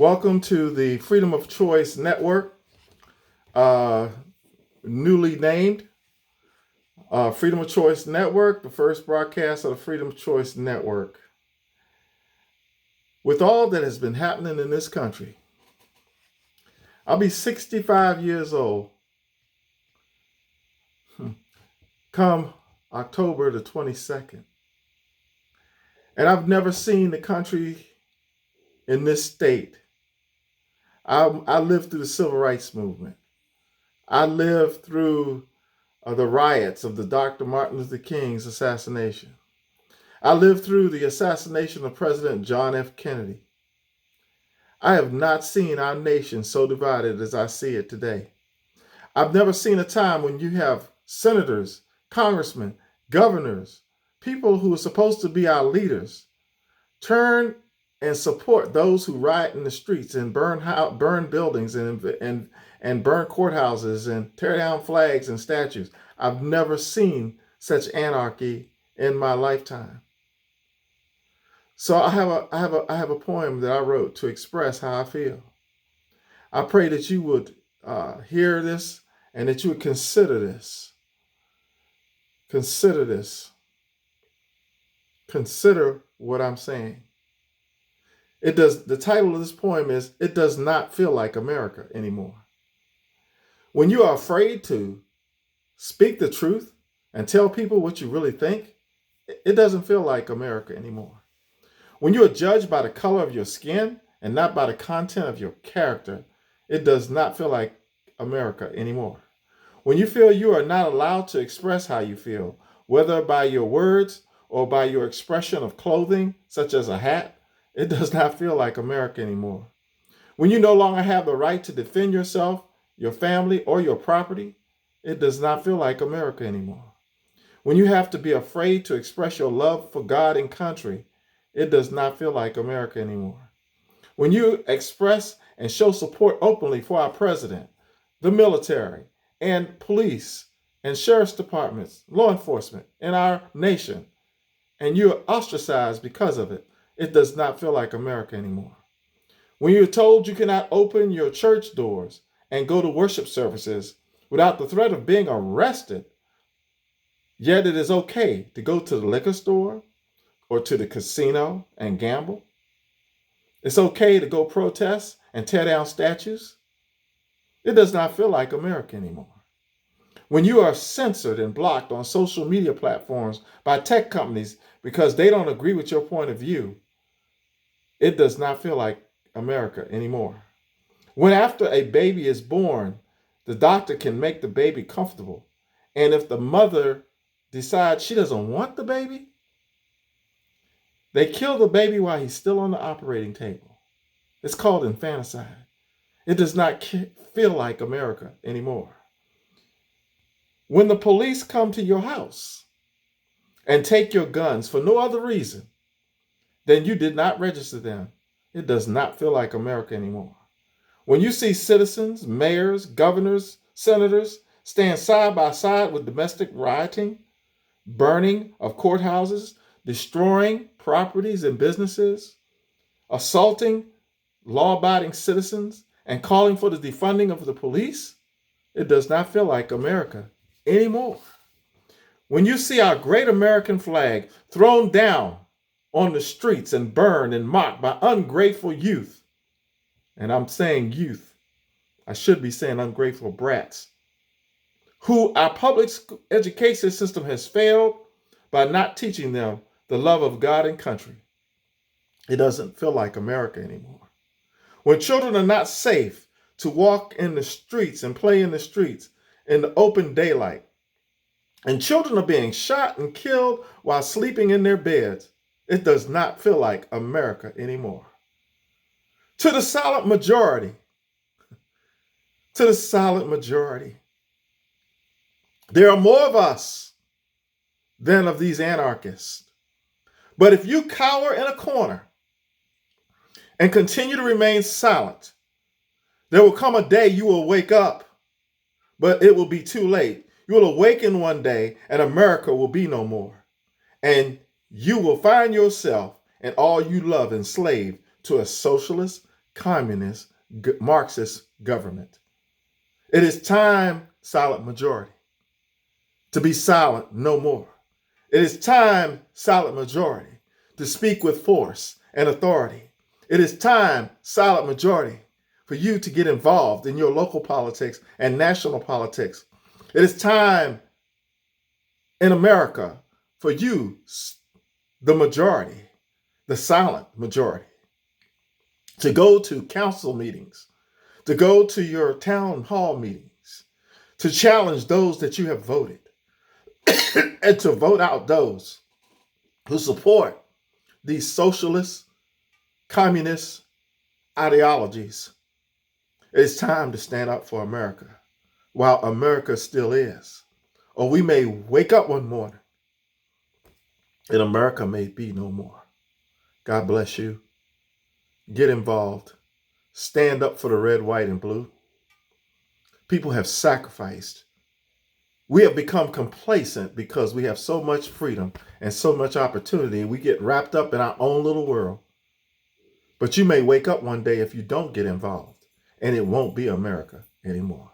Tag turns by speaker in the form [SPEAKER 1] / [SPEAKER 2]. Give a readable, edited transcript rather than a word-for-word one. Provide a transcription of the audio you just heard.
[SPEAKER 1] Welcome to the Freedom of Choice Network, uh, newly named Freedom of Choice Network, the first broadcast of the Freedom of Choice Network. With all that has been happening in this country, I'll be 65 years old come October the 22nd. And I've never seen the country in this state. I lived through the Civil Rights Movement. I lived through the riots of the Dr. Martin Luther King's assassination. I lived through the assassination of President John F. Kennedy. I have not seen our nation so divided as I see it today. I've never seen a time when you have senators, congressmen, governors, people who are supposed to be our leaders, turn and support those who riot in the streets and burn buildings and burn courthouses and tear down flags and statues. I've never seen such anarchy in my lifetime. So I have a poem that I wrote to express how I feel. I pray that you would hear this and that you would consider this. Consider this. Consider what I'm saying. The title of this poem is "It Does Not Feel Like America Anymore." When you are afraid to speak the truth and tell people what you really think, it doesn't feel like America anymore. When you are judged by the color of your skin and not by the content of your character, it does not feel like America anymore. When you feel you are not allowed to express how you feel, whether by your words or by your expression of clothing, such as a hat, it does not feel like America anymore. When you no longer have the right to defend yourself, your family, or your property, it does not feel like America anymore. When you have to be afraid to express your love for God and country, it does not feel like America anymore. When you express and show support openly for our president, the military, and police, and sheriff's departments, law enforcement, in our nation, and you're ostracized because of it, it does not feel like America anymore. When you're told you cannot open your church doors and go to worship services without the threat of being arrested, yet it is okay to go to the liquor store or to the casino and gamble. It's okay to go protest and tear down statues. It does not feel like America anymore. When you are censored and blocked on social media platforms by tech companies because they don't agree with your point of view, it does not feel like America anymore. When after a baby is born, the doctor can make the baby comfortable, and if the mother decides she doesn't want the baby, they kill the baby while he's still on the operating table. It's called infanticide. It does not feel like America anymore. When the police come to your house and take your guns for no other reason than you did not register them, it does not feel like America anymore. When you see citizens, mayors, governors, senators stand side by side with domestic rioting, burning of courthouses, destroying properties and businesses, assaulting law-abiding citizens, and calling for the defunding of the police, it does not feel like America anymore. When you see our great American flag thrown down on the streets and burned and mocked by ungrateful youth, and I'm saying youth, I should be saying ungrateful brats, who our public education system has failed by not teaching them the love of God and country, it doesn't feel like America anymore. When children are not safe to walk in the streets and play in the streets in the open daylight, and children are being shot and killed while sleeping in their beds, it does not feel like America anymore. To the silent majority, there are more of us than of these anarchists. But if you cower in a corner and continue to remain silent, there will come a day you will wake up, but it will be too late. You will awaken one day and America will be no more. And you will find yourself and all you love enslaved to a socialist, communist, Marxist government. It is time, silent majority, to be silent no more. It is time, silent majority, to speak with force and authority. It is time, silent majority, for you to get involved in your local politics and national politics. It is time in America for you, the majority, the silent majority, to go to council meetings, to go to your town hall meetings, to challenge those that you have voted, and to vote out those who support these socialist, communist ideologies. It's time to stand up for America while America still is. Or we may wake up one morning and America may be no more. God bless you. Get involved. Stand up for the red, white, and blue. People have sacrificed. We have become complacent because we have so much freedom and so much opportunity. We get wrapped up in our own little world. But you may wake up one day if you don't get involved, and it won't be America anymore.